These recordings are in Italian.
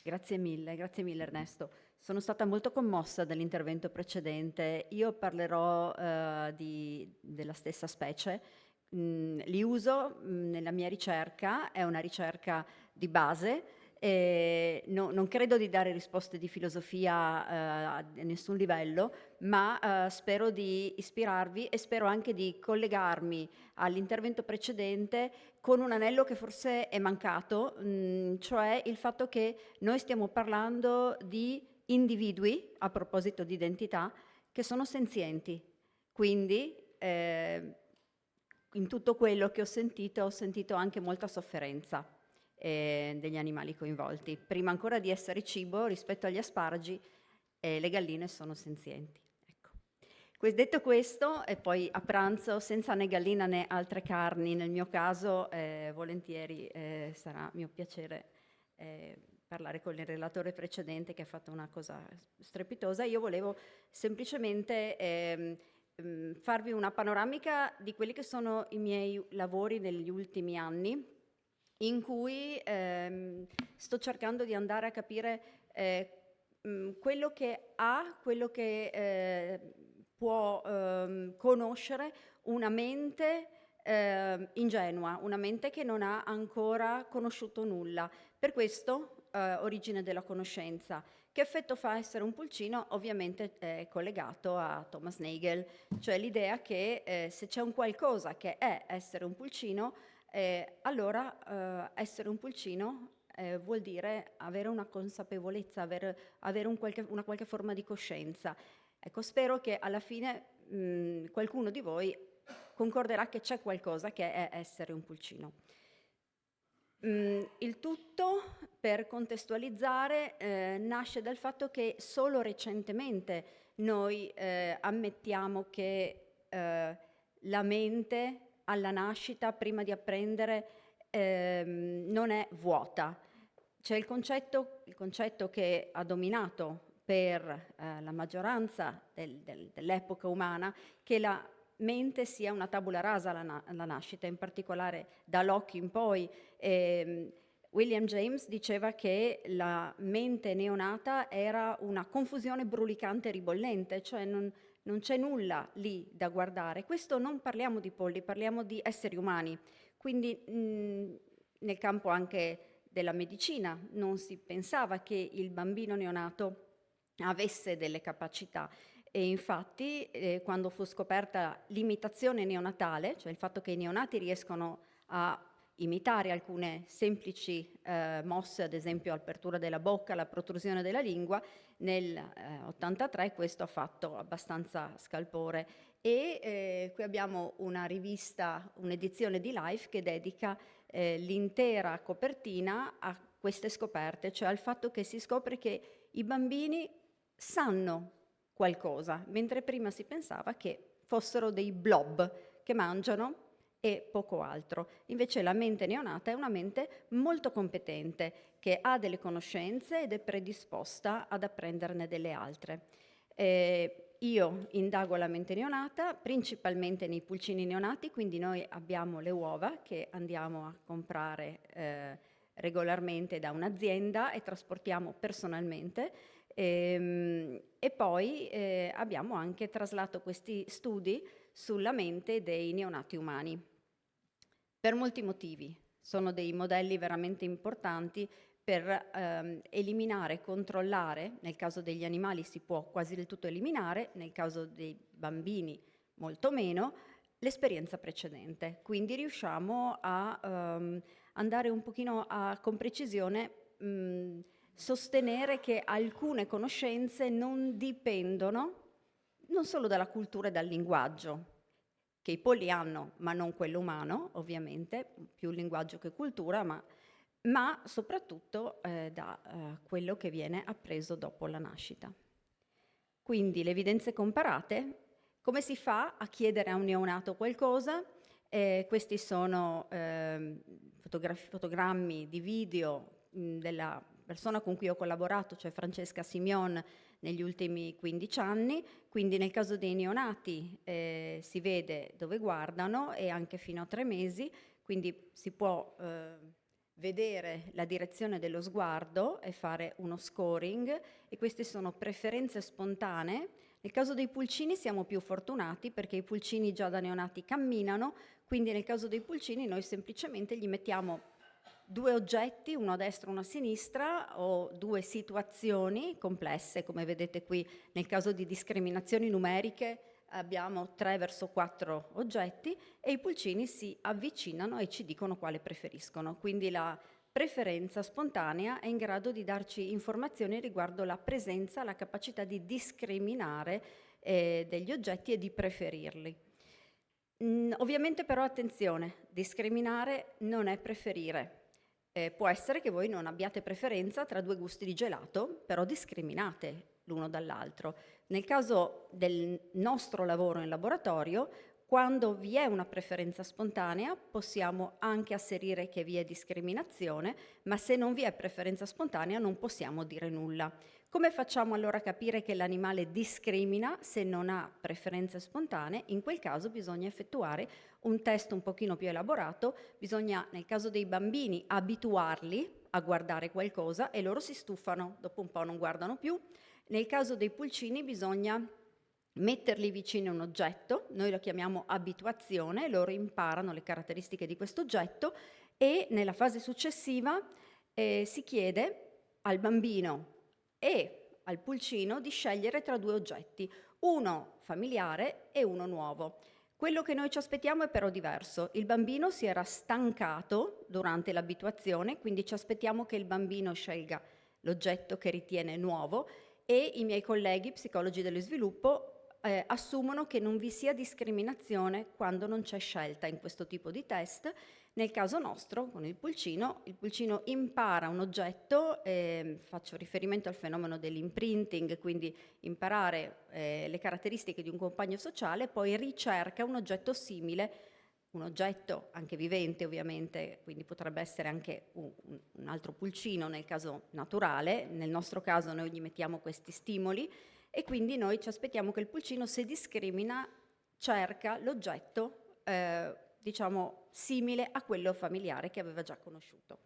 Grazie mille Ernesto. Sono stata molto commossa dall'intervento precedente. Io parlerò della stessa specie. Li uso nella mia ricerca, è una ricerca di base. Non credo di dare risposte di filosofia a nessun livello, ma spero di ispirarvi e spero anche di collegarmi all'intervento precedente con un anello che forse è mancato, cioè il fatto che noi stiamo parlando di individui, a proposito di identità, che sono senzienti. Quindi in tutto quello che ho sentito anche molta sofferenza degli animali coinvolti. Prima ancora di essere cibo, rispetto agli asparagi, le galline sono senzienti. Ecco. Detto questo, e poi a pranzo senza né gallina né altre carni, nel mio caso, volentieri sarà mio piacere parlare con il relatore precedente che ha fatto una cosa strepitosa. Io volevo semplicemente farvi una panoramica di quelli che sono i miei lavori negli ultimi anni, in cui sto cercando di andare a capire quello che quello che può conoscere una mente ingenua, una mente che non ha ancora conosciuto nulla. Per questo origine della conoscenza. Che effetto fa essere un pulcino? Ovviamente è collegato a Thomas Nagel, cioè l'idea che se c'è un qualcosa che è essere un pulcino, allora essere un pulcino vuol dire avere una consapevolezza, avere una qualche forma di coscienza. Ecco, spero che alla fine qualcuno di voi concorderà che c'è qualcosa che è essere un pulcino. Il tutto, per contestualizzare, nasce dal fatto che solo recentemente noi ammettiamo che la mente alla nascita, prima di apprendere, non è vuota. C'è il concetto che ha dominato per la maggioranza dell'epoca umana, che la mente sia una tabula rasa alla nascita, in particolare da Locke in poi. William James diceva che la mente neonata era una confusione brulicante e ribollente, cioè non c'è nulla lì da guardare. Questo non parliamo di polli, parliamo di esseri umani. Quindi nel campo anche della medicina non si pensava che il bambino neonato avesse delle capacità. E infatti quando fu scoperta l'imitazione neonatale, cioè il fatto che i neonati riescono a imitare alcune semplici mosse, ad esempio l'apertura della bocca, la protrusione della lingua, nel 83 questo ha fatto abbastanza scalpore. E qui abbiamo una rivista, un'edizione di Life che dedica l'intera copertina a queste scoperte, cioè al fatto che si scopre che i bambini sanno qualcosa, mentre prima si pensava che fossero dei blob che mangiano e poco altro. Invece la mente neonata è una mente molto competente, che ha delle conoscenze ed è predisposta ad apprenderne delle altre. Io indago la mente neonata principalmente nei pulcini neonati, quindi noi abbiamo le uova che andiamo a comprare regolarmente da un'azienda e trasportiamo personalmente. E poi abbiamo anche traslato questi studi sulla mente dei neonati umani. Per molti motivi. Sono dei modelli veramente importanti per eliminare e controllare. Nel caso degli animali si può quasi del tutto eliminare, nel caso dei bambini molto meno, l'esperienza precedente. Quindi riusciamo a andare un pochino con precisione sostenere che alcune conoscenze non dipendono non solo dalla cultura e dal linguaggio, che i polli hanno, ma non quello umano, ovviamente, più linguaggio che cultura, ma soprattutto da quello che viene appreso dopo la nascita. Quindi le evidenze comparate, come si fa a chiedere a un neonato qualcosa? Questi sono fotogrammi di video della persona con cui ho collaborato, cioè Francesca Simion, negli ultimi 15 anni, quindi nel caso dei neonati si vede dove guardano e anche fino a 3 mesi, quindi si può vedere la direzione dello sguardo e fare uno scoring, e queste sono preferenze spontanee. Nel caso dei pulcini siamo più fortunati perché i pulcini già da neonati camminano, quindi nel caso dei pulcini noi semplicemente gli mettiamo due oggetti, uno a destra e uno a sinistra, o due situazioni complesse, come vedete qui nel caso di discriminazioni numeriche abbiamo 3 verso 4 oggetti e i pulcini si avvicinano e ci dicono quale preferiscono. Quindi la preferenza spontanea è in grado di darci informazioni riguardo la presenza, la capacità di discriminare degli oggetti e di preferirli. Ovviamente però attenzione, discriminare non è preferire. Può essere che voi non abbiate preferenza tra due gusti di gelato, però discriminate l'uno dall'altro. Nel caso del nostro lavoro in laboratorio, quando vi è una preferenza spontanea, possiamo anche asserire che vi è discriminazione, ma se non vi è preferenza spontanea non possiamo dire nulla. Come facciamo allora a capire che l'animale discrimina se non ha preferenze spontanee? In quel caso bisogna effettuare un test un pochino più elaborato, bisogna nel caso dei bambini abituarli a guardare qualcosa e loro si stufano, dopo un po' non guardano più. Nel caso dei pulcini bisogna metterli vicino a un oggetto, noi lo chiamiamo abituazione, loro imparano le caratteristiche di questo oggetto e nella fase successiva si chiede al bambino e al pulcino di scegliere tra due oggetti, uno familiare e uno nuovo. Quello che noi ci aspettiamo è però diverso. Il bambino si era stancato durante l'abituazione, quindi ci aspettiamo che il bambino scelga l'oggetto che ritiene nuovo e i miei colleghi psicologi dello sviluppo assumono che non vi sia discriminazione quando non c'è scelta in questo tipo di test. Nel caso nostro, con il pulcino impara un oggetto, faccio riferimento al fenomeno dell'imprinting, quindi imparare le caratteristiche di un compagno sociale, poi ricerca un oggetto simile, un oggetto anche vivente ovviamente, quindi potrebbe essere anche un altro pulcino nel caso naturale, nel nostro caso noi gli mettiamo questi stimoli e quindi noi ci aspettiamo che il pulcino, se discrimina, cerca l'oggetto diciamo simile a quello familiare che aveva già conosciuto.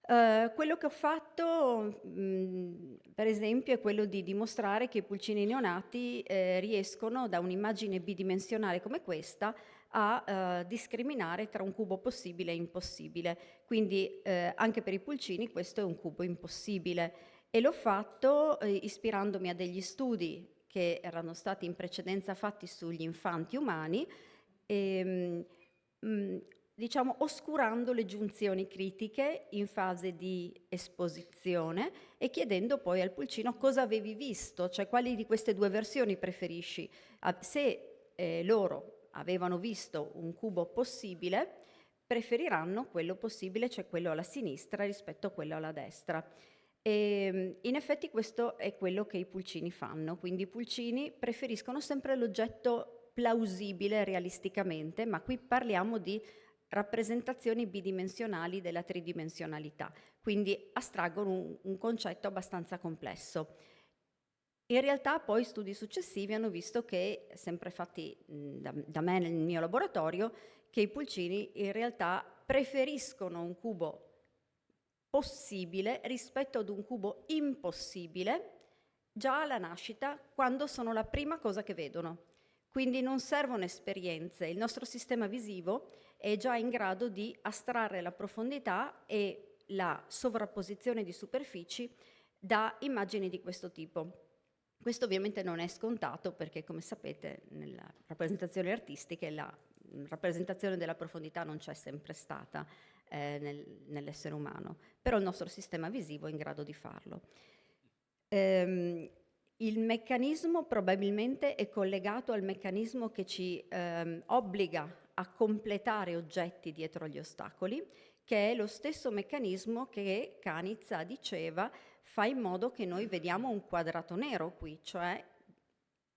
Quello che ho fatto, per esempio, è quello di dimostrare che i pulcini neonati riescono da un'immagine bidimensionale come questa a discriminare tra un cubo possibile e impossibile. Quindi anche per i pulcini questo è un cubo impossibile e l'ho fatto ispirandomi a degli studi che erano stati in precedenza fatti sugli infanti umani diciamo oscurando le giunzioni critiche in fase di esposizione e chiedendo poi al pulcino cosa avevi visto, cioè quali di queste due versioni preferisci. Se loro avevano visto un cubo possibile, preferiranno quello possibile, cioè quello alla sinistra rispetto a quello alla destra. E in effetti questo è quello che i pulcini fanno, quindi i pulcini preferiscono sempre l'oggetto plausibile realisticamente, ma qui parliamo di rappresentazioni bidimensionali della tridimensionalità, quindi astraggono un concetto abbastanza complesso. In realtà poi studi successivi hanno visto che, sempre fatti da me nel mio laboratorio, che i pulcini in realtà preferiscono un cubo possibile rispetto ad un cubo impossibile già alla nascita, quando sono la prima cosa che vedono. Quindi non servono esperienze, il nostro sistema visivo è già in grado di astrarre la profondità e la sovrapposizione di superfici da immagini di questo tipo. Questo ovviamente non è scontato perché, come sapete, nella rappresentazione artistica la rappresentazione della profondità non c'è sempre stata nell'essere umano, però il nostro sistema visivo è in grado di farlo. Il meccanismo probabilmente è collegato al meccanismo che ci obbliga a completare oggetti dietro agli ostacoli, che è lo stesso meccanismo che Kanitsa diceva fa in modo che noi vediamo un quadrato nero qui, cioè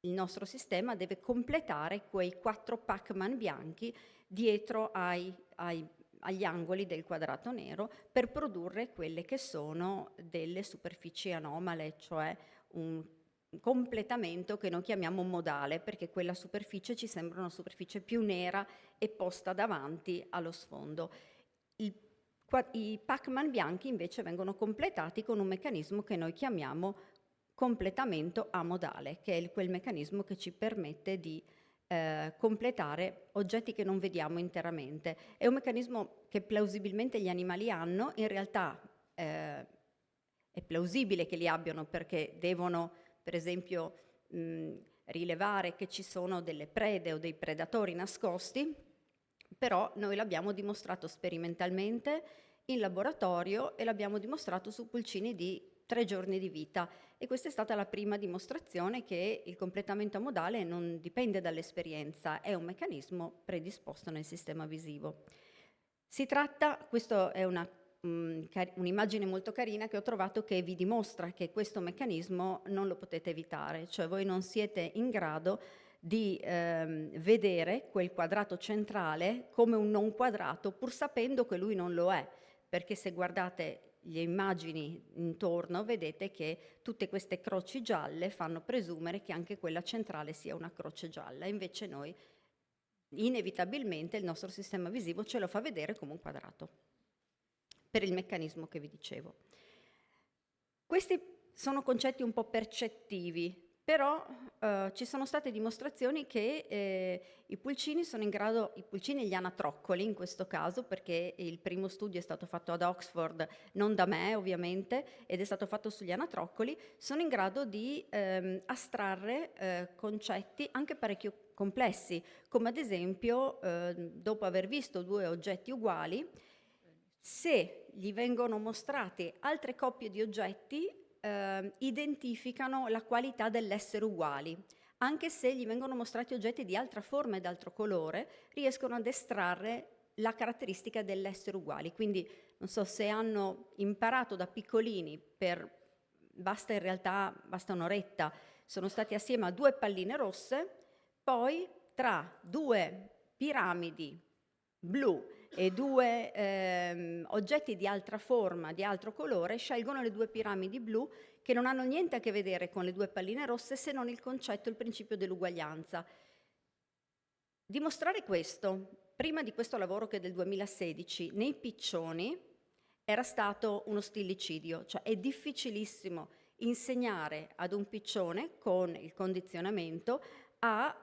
il nostro sistema deve completare quei 4 Pac-Man bianchi dietro agli angoli del quadrato nero per produrre quelle che sono delle superfici anomale, cioè un completamento che noi chiamiamo modale, perché quella superficie ci sembra una superficie più nera e posta davanti allo sfondo. Il I Pacman bianchi invece vengono completati con un meccanismo che noi chiamiamo completamento amodale, che è quel meccanismo che ci permette di completare oggetti che non vediamo interamente. È un meccanismo che plausibilmente gli animali hanno, in realtà è plausibile che li abbiano perché devono, per esempio, rilevare che ci sono delle prede o dei predatori nascosti, però noi l'abbiamo dimostrato sperimentalmente in laboratorio e l'abbiamo dimostrato su pulcini di 3 giorni di vita, e questa è stata la prima dimostrazione che il completamento amodale non dipende dall'esperienza, è un meccanismo predisposto nel sistema visivo. Si tratta, questa è un'immagine molto carina che ho trovato, che vi dimostra che questo meccanismo non lo potete evitare, cioè voi non siete in grado di vedere quel quadrato centrale come un non quadrato, pur sapendo che lui non lo è, perché se guardate le immagini intorno vedete che tutte queste croci gialle fanno presumere che anche quella centrale sia una croce gialla, invece noi inevitabilmente il nostro sistema visivo ce lo fa vedere come un quadrato, per il meccanismo che vi dicevo. Questi sono concetti un po' percettivi, però ci sono state dimostrazioni che i pulcini sono in grado, i pulcini e gli anatroccoli in questo caso, perché il primo studio è stato fatto ad Oxford, non da me ovviamente, ed è stato fatto sugli anatroccoli, sono in grado di astrarre concetti anche parecchio complessi, come ad esempio, dopo aver visto 2 oggetti uguali, se gli vengono mostrate altre coppie di oggetti, identificano la qualità dell'essere uguali. Anche se gli vengono mostrati oggetti di altra forma e d'altro colore, riescono ad estrarre la caratteristica dell'essere uguali. Quindi, non so, se hanno imparato da piccolini, basta un'oretta, sono stati assieme a 2 palline rosse, poi tra 2 piramidi blu e 2 oggetti di altra forma, di altro colore, scelgono le 2 piramidi blu, che non hanno niente a che vedere con le 2 palline rosse, se non il concetto, il principio dell'uguaglianza. Dimostrare questo, prima di questo lavoro che è del 2016, nei piccioni era stato uno stillicidio, cioè è difficilissimo insegnare ad un piccione con il condizionamento a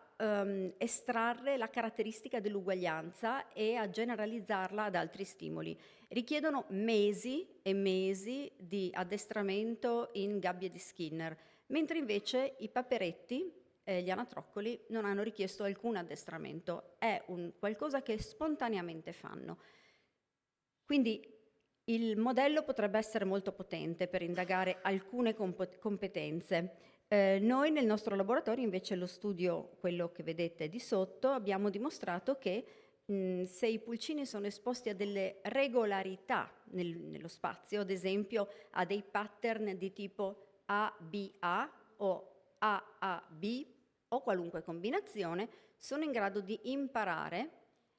estrarre la caratteristica dell'uguaglianza e a generalizzarla ad altri stimoli. Richiedono mesi e mesi di addestramento in gabbie di Skinner, mentre invece i paperetti, gli anatroccoli, non hanno richiesto alcun addestramento, è un qualcosa che spontaneamente fanno. Quindi il modello potrebbe essere molto potente per indagare alcune competenze. Noi nel nostro laboratorio, invece, lo studio, quello che vedete di sotto, abbiamo dimostrato che se i pulcini sono esposti a delle regolarità nello spazio, ad esempio a dei pattern di tipo ABA o AAB o qualunque combinazione, sono in grado di imparare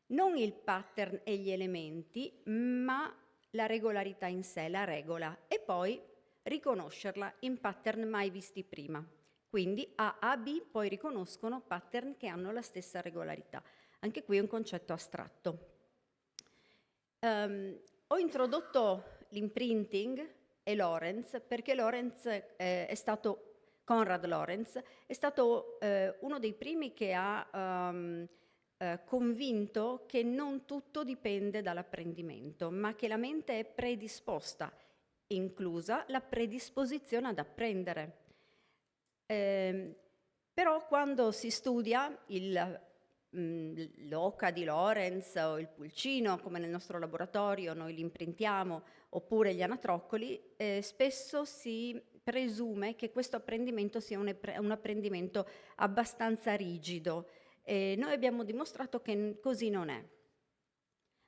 non il pattern e gli elementi, ma la regolarità in sé, la regola, e poi riconoscerla in pattern mai visti prima. Quindi A, A, B poi riconoscono pattern che hanno la stessa regolarità. Anche qui è un concetto astratto. Ho introdotto l'imprinting e Lorenz perché Konrad Lorenz è stato uno dei primi che ha convinto che non tutto dipende dall'apprendimento, ma che la mente è predisposta, inclusa la predisposizione ad apprendere. Però quando si studia l'oca di Lorenz o il pulcino, come nel nostro laboratorio noi li imprintiamo, oppure gli anatroccoli, spesso si presume che questo apprendimento sia un apprendimento abbastanza rigido. Noi abbiamo dimostrato che così non è.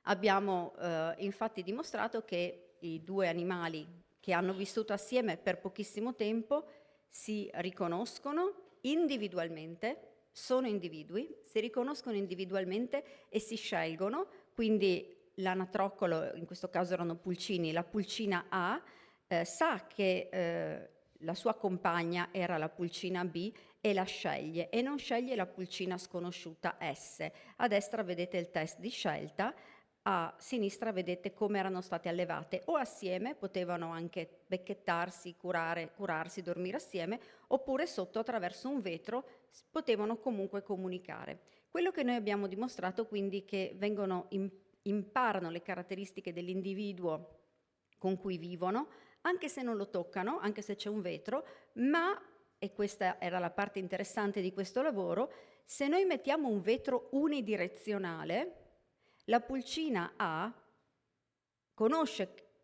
Abbiamo infatti dimostrato che i 2 animali che hanno vissuto assieme per pochissimo tempo si riconoscono individualmente, sono individui, si riconoscono individualmente e si scelgono, quindi l'anatroccolo, in questo caso erano pulcini, la pulcina A sa che la sua compagna era la pulcina B e la sceglie, e non sceglie la pulcina sconosciuta S. A destra vedete il test di scelta, a sinistra vedete come erano state allevate, o assieme, potevano anche becchettarsi, curarsi, dormire assieme, oppure sotto attraverso un vetro potevano comunque comunicare. Quello che noi abbiamo dimostrato quindi che imparano le caratteristiche dell'individuo con cui vivono, anche se non lo toccano, anche se c'è un vetro, ma, e questa era la parte interessante di questo lavoro, se noi mettiamo un vetro unidirezionale, la pulcina A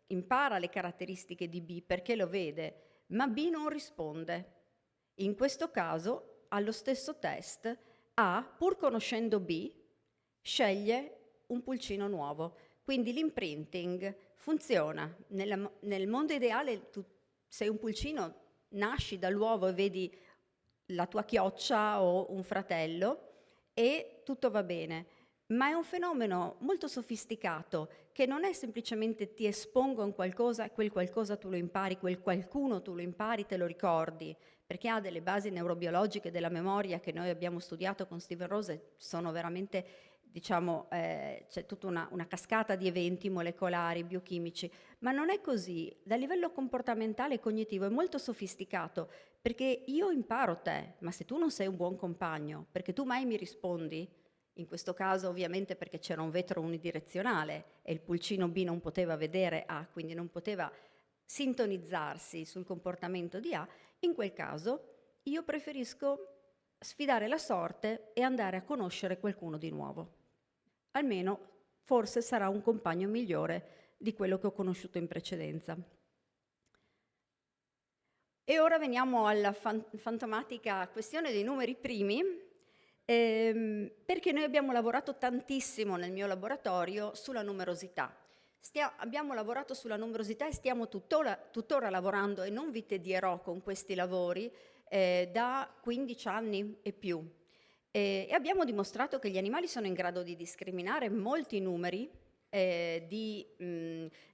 impara le caratteristiche di B perché lo vede, ma B non risponde. In questo caso, allo stesso test, A, pur conoscendo B, sceglie un pulcino nuovo. Quindi l'imprinting funziona. Nel mondo ideale tu sei un pulcino, nasci dall'uovo e vedi la tua chioccia o un fratello e tutto va bene. Ma è un fenomeno molto sofisticato che non è semplicemente ti espongo a un qualcosa e quel qualcosa tu lo impari, quel qualcuno tu lo impari, te lo ricordi, perché ha delle basi neurobiologiche della memoria che noi abbiamo studiato con Steven Rose, sono veramente, diciamo, c'è tutta una cascata di eventi molecolari, biochimici, ma non è così. Dal livello comportamentale e cognitivo è molto sofisticato, perché io imparo te, ma se tu non sei un buon compagno, perché tu mai mi rispondi, in questo caso ovviamente perché c'era un vetro unidirezionale e il pulcino B non poteva vedere A, quindi non poteva sintonizzarsi sul comportamento di A, in quel caso io preferisco sfidare la sorte e andare a conoscere qualcuno di nuovo. Almeno forse sarà un compagno migliore di quello che ho conosciuto in precedenza. E ora veniamo alla fantomatica questione dei numeri primi, perché noi abbiamo lavorato tantissimo nel mio laboratorio sulla numerosità. Abbiamo lavorato sulla numerosità e stiamo tuttora lavorando, e non vi tedierò con questi lavori, da 15 anni e più. E abbiamo dimostrato che gli animali sono in grado di discriminare molti numeri, di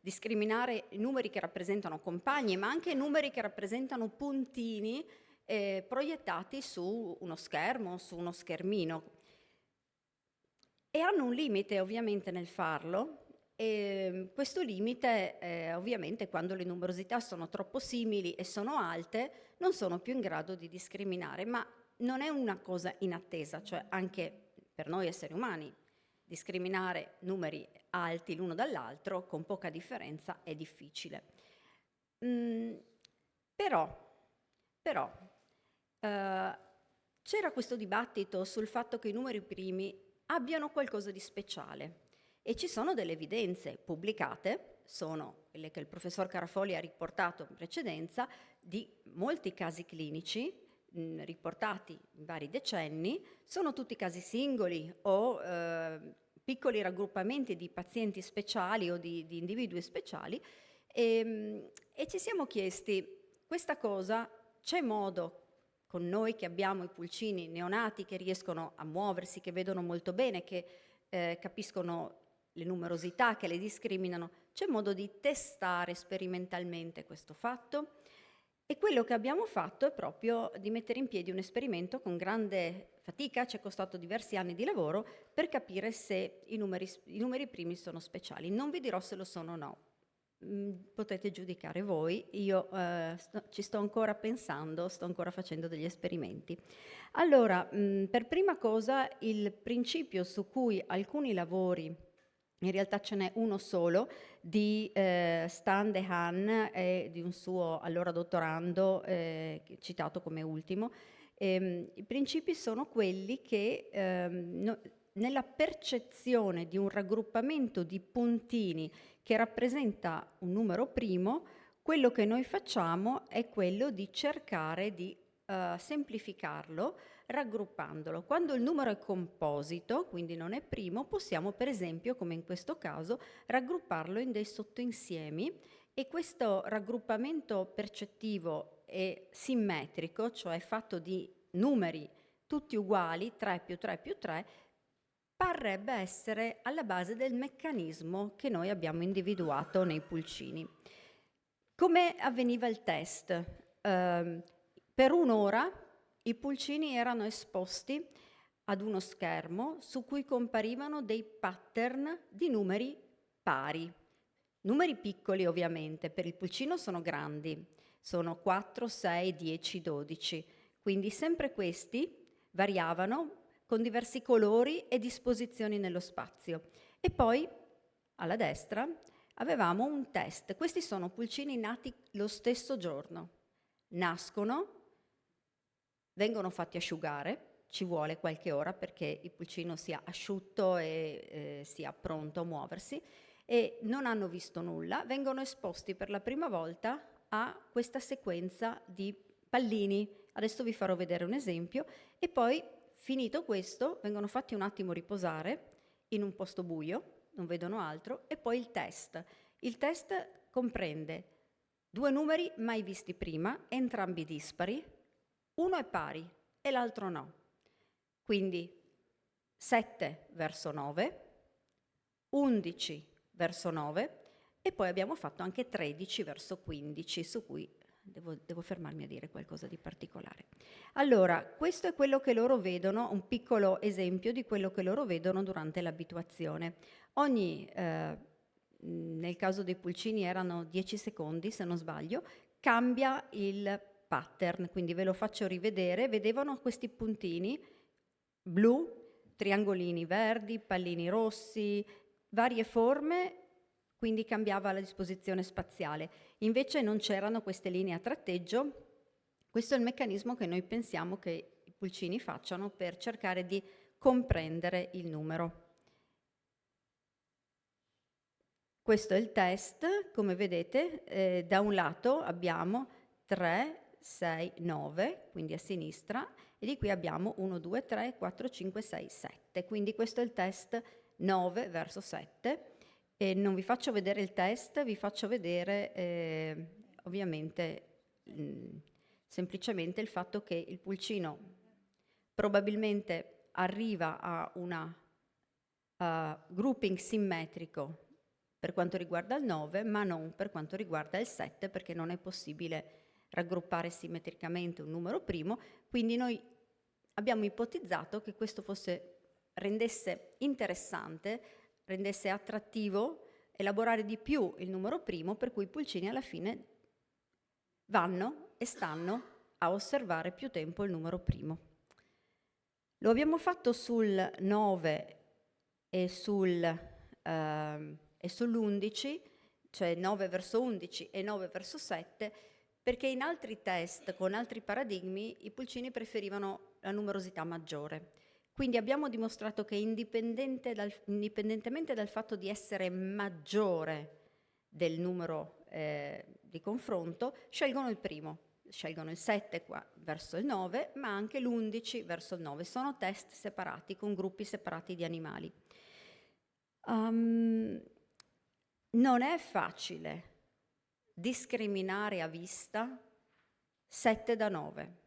discriminare numeri che rappresentano compagni, ma anche numeri che rappresentano puntini proiettati su uno schermo, su uno schermino. E hanno un limite ovviamente nel farlo, e questo limite ovviamente quando le numerosità sono troppo simili e sono alte non sono più in grado di discriminare, ma non è una cosa inattesa, cioè anche per noi esseri umani discriminare numeri alti l'uno dall'altro con poca differenza è difficile. Però c'era questo dibattito sul fatto che i numeri primi abbiano qualcosa di speciale e ci sono delle evidenze pubblicate, sono quelle che il professor Carafoli ha riportato in precedenza, di molti casi clinici riportati in vari decenni, sono tutti casi singoli o piccoli raggruppamenti di pazienti speciali o di individui speciali, e ci siamo chiesti, questa cosa c'è modo con noi che abbiamo i pulcini neonati che riescono a muoversi, che vedono molto bene, che capiscono le numerosità, che le discriminano, c'è modo di testare sperimentalmente questo fatto? E quello che abbiamo fatto è proprio di mettere in piedi un esperimento con grande fatica, ci è costato diversi anni di lavoro, per capire se i numeri primi sono speciali. Non vi dirò se lo sono o no. Potete giudicare voi, io ci sto ancora pensando, sto ancora facendo degli esperimenti. Allora, per prima cosa, il principio su cui alcuni lavori, in realtà ce n'è uno solo, di Stan Dehaene e di un suo allora dottorando, citato come ultimo, i principi sono quelli che nella percezione di un raggruppamento di puntini che rappresenta un numero primo, quello che noi facciamo è quello di cercare di semplificarlo raggruppandolo. Quando il numero è composito, quindi non è primo, possiamo per esempio, come in questo caso, raggrupparlo in dei sottoinsiemi, e questo raggruppamento percettivo è simmetrico, cioè fatto di numeri tutti uguali, 3 più 3 più 3, parrebbe essere alla base del meccanismo che noi abbiamo individuato nei pulcini. Come avveniva il test? Per un'ora i pulcini erano esposti ad uno schermo su cui comparivano dei pattern di numeri pari. Numeri piccoli ovviamente, per il pulcino sono grandi, sono 4, 6, 10, 12, quindi sempre questi variavano con diversi colori e disposizioni nello spazio. E poi alla destra avevamo un test. Questi sono pulcini nati lo stesso giorno. Nascono, vengono fatti asciugare, ci vuole qualche ora perché il pulcino sia asciutto e sia pronto a muoversi, e non hanno visto nulla, vengono esposti per la prima volta a questa sequenza di pallini. Adesso vi farò vedere un esempio e poi, finito questo, vengono fatti un attimo riposare in un posto buio, non vedono altro, e poi il test. Il test comprende 2 numeri mai visti prima, entrambi dispari, uno è pari e l'altro no. Quindi 7 verso 9, 11 verso 9 e poi abbiamo fatto anche 13 verso 15, su cui devo fermarmi a dire qualcosa di particolare. Allora, questo è quello che loro vedono, un piccolo esempio di quello che loro vedono durante l'abituazione. Nel caso dei pulcini erano 10 secondi, se non sbaglio, cambia il pattern, quindi ve lo faccio rivedere. Vedevano questi puntini blu, triangolini verdi, pallini rossi, varie forme, quindi cambiava la disposizione spaziale. Invece non c'erano queste linee a tratteggio. Questo è il meccanismo che noi pensiamo che i pulcini facciano per cercare di comprendere il numero. Questo è il test, come vedete, da un lato abbiamo 3, 6, 9, quindi a sinistra, e di qui abbiamo 1, 2, 3, 4, 5, 6, 7. Quindi questo è il test 9 verso 7. E non vi faccio vedere il test, vi faccio vedere ovviamente semplicemente il fatto che il pulcino probabilmente arriva a una grouping simmetrico per quanto riguarda il 9, ma non per quanto riguarda il 7, perché non è possibile raggruppare simmetricamente un numero primo, quindi noi abbiamo ipotizzato che questo rendesse interessante, rendesse attrattivo elaborare di più il numero primo, per cui i pulcini alla fine vanno e stanno a osservare più tempo il numero primo. Lo abbiamo fatto sul 9 e sull'11, cioè 9 verso 11 e 9 verso 7, perché in altri test, con altri paradigmi, i pulcini preferivano la numerosità maggiore. Quindi abbiamo dimostrato che indipendentemente dal fatto di essere maggiore del numero di confronto, scelgono il primo. Scelgono il 7 qua verso il 9, ma anche l'11 verso il 9. Sono test separati, con gruppi separati di animali. Non è facile discriminare a vista 7 da 9.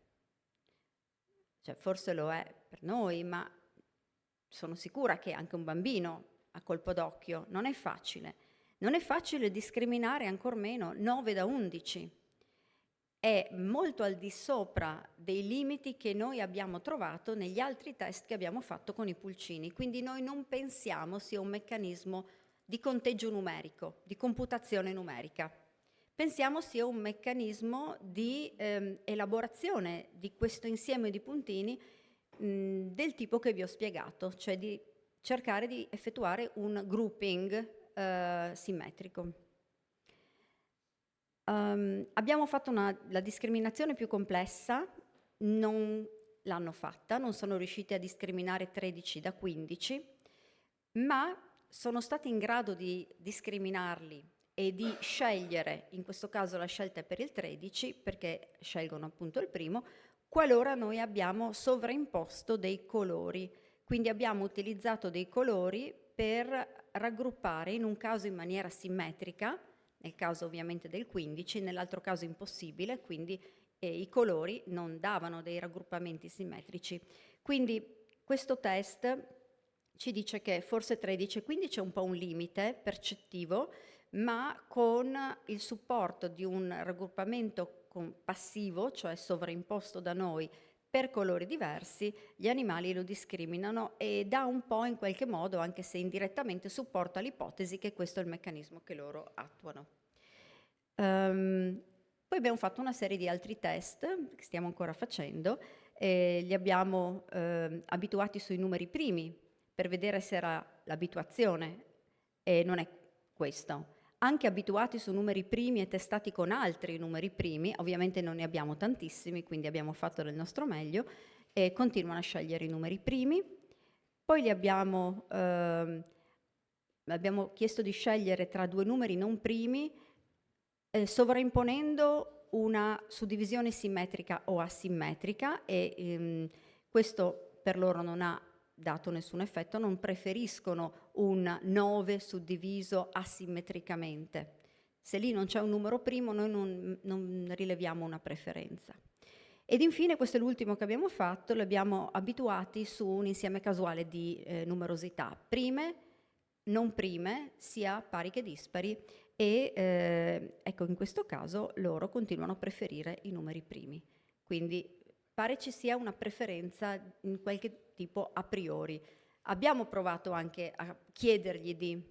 Cioè, forse lo è per noi, ma sono sicura che anche un bambino a colpo d'occhio non è facile. Non è facile discriminare ancor meno 9 da 11. È molto al di sopra dei limiti che noi abbiamo trovato negli altri test che abbiamo fatto con i pulcini, quindi noi non pensiamo sia un meccanismo di conteggio numerico, di computazione numerica. Pensiamo sia un meccanismo di elaborazione di questo insieme di puntini del tipo che vi ho spiegato, cioè di cercare di effettuare un grouping simmetrico. Abbiamo fatto la discriminazione più complessa, non l'hanno fatta, non sono riusciti a discriminare 13 da 15, ma sono stati in grado di discriminarli e di scegliere, in questo caso la scelta è per il 13, perché scelgono appunto il primo, qualora noi abbiamo sovraimposto dei colori. Quindi abbiamo utilizzato dei colori per raggruppare, in un caso in maniera simmetrica, nel caso ovviamente del 15, nell'altro caso impossibile, quindi i colori non davano dei raggruppamenti simmetrici. Quindi questo test ci dice che forse 13 e 15 è un po' un limite percettivo, ma con il supporto di un raggruppamento passivo, cioè sovraimposto da noi, per colori diversi gli animali lo discriminano e dà un po' in qualche modo, anche se indirettamente, supporta l'ipotesi che questo è il meccanismo che loro attuano. Poi abbiamo fatto una serie di altri test che stiamo ancora facendo, li abbiamo abituati sui numeri primi per vedere se era l'abituazione, e non è questo. Anche abituati su numeri primi e testati con altri numeri primi, ovviamente non ne abbiamo tantissimi, quindi abbiamo fatto del nostro meglio, e continuano a scegliere i numeri primi. Poi abbiamo chiesto di scegliere tra due numeri non primi, sovraimponendo una suddivisione simmetrica o asimmetrica, e questo per loro non ha dato nessun effetto, non preferiscono un 9 suddiviso asimmetricamente. Se lì non c'è un numero primo, noi non rileviamo una preferenza. Ed infine, questo è l'ultimo che abbiamo fatto, li abbiamo abituati su un insieme casuale di numerosità, prime, non prime, sia pari che dispari, e ecco, in questo caso loro continuano a preferire i numeri primi. Quindi pare ci sia una preferenza in qualche tipo a priori. Abbiamo provato anche a chiedergli di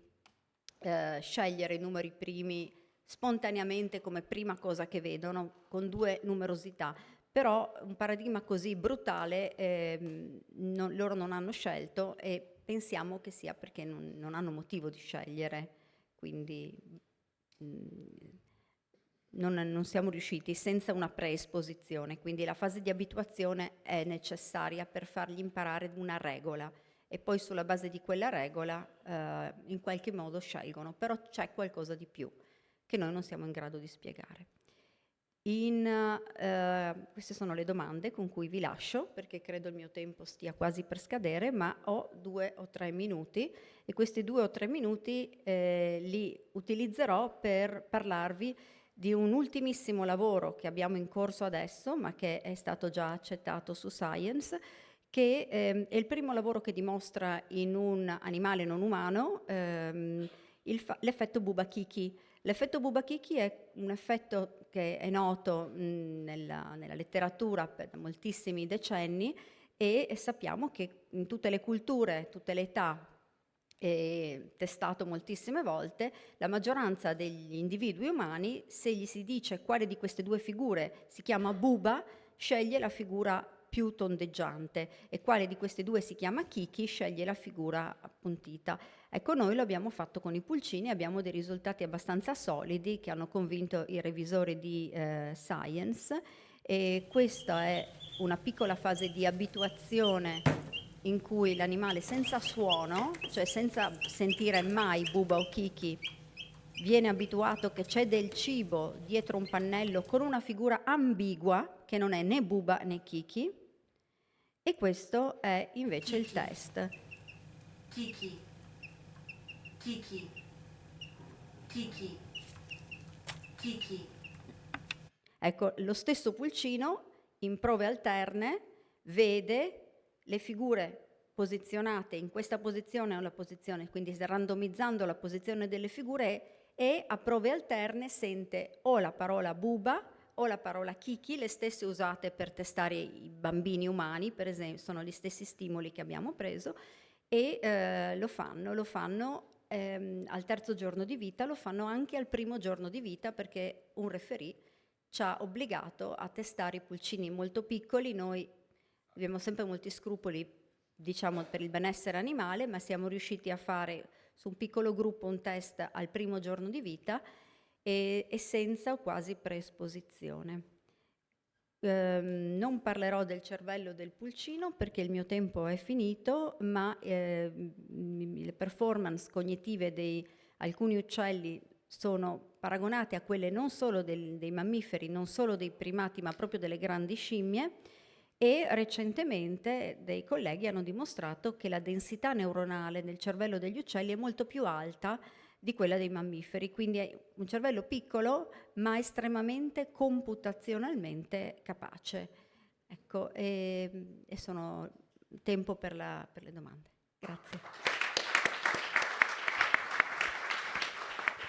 scegliere i numeri primi spontaneamente come prima cosa che vedono, con due numerosità, però un paradigma così brutale loro non hanno scelto, e pensiamo che sia perché non hanno motivo di scegliere, quindi non siamo riusciti senza una preesposizione, quindi la fase di abituazione è necessaria per fargli imparare una regola, e poi sulla base di quella regola in qualche modo scelgono, però c'è qualcosa di più che noi non siamo in grado di spiegare. Queste sono le domande con cui vi lascio, perché credo il mio tempo stia quasi per scadere, ma ho 2 o 3 minuti, e questi 2 o 3 minuti li utilizzerò per parlarvi di un ultimissimo lavoro che abbiamo in corso adesso, ma che è stato già accettato su Science, che è il primo lavoro che dimostra in un animale non umano l'effetto Bubakiki. L'effetto Bubakiki è un effetto che è noto nella letteratura da moltissimi decenni, e sappiamo che in tutte le culture, tutte le età, testato moltissime volte, la maggioranza degli individui umani, se gli si dice quale di queste due figure si chiama Buba, sceglie la figura più tondeggiante, e quale di queste due si chiama Kiki, sceglie la figura appuntita. Ecco, noi lo abbiamo fatto con i pulcini, abbiamo dei risultati abbastanza solidi che hanno convinto i revisori di Science, e questa è una piccola fase di abituazione in cui l'animale senza suono, cioè senza sentire mai Buba o Kiki, viene abituato che c'è del cibo dietro un pannello con una figura ambigua che non è né Buba né Kiki, e questo è invece il test. Kiki, Kiki, Kiki, Kiki. Ecco, lo stesso pulcino in prove alterne vede le figure posizionate in questa posizione o la posizione, quindi randomizzando la posizione delle figure, e a prove alterne sente o la parola Buba o la parola Kiki, le stesse usate per testare i bambini umani, per esempio, sono gli stessi stimoli che abbiamo preso, e lo fanno al terzo giorno di vita, lo fanno anche al primo giorno di vita, perché un referee ci ha obbligato a testare i pulcini molto piccoli. Noi abbiamo sempre molti scrupoli, diciamo, per il benessere animale, ma siamo riusciti a fare su un piccolo gruppo un test al primo giorno di vita, e senza quasi preesposizione. Non parlerò del cervello del pulcino perché il mio tempo è finito, ma le performance cognitive di alcuni uccelli sono paragonate a quelle non solo dei mammiferi, non solo dei primati, ma proprio delle grandi scimmie, e recentemente dei colleghi hanno dimostrato che la densità neuronale nel cervello degli uccelli è molto più alta di quella dei mammiferi, quindi è un cervello piccolo ma estremamente computazionalmente capace. Ecco, e sono tempo per le domande. Grazie.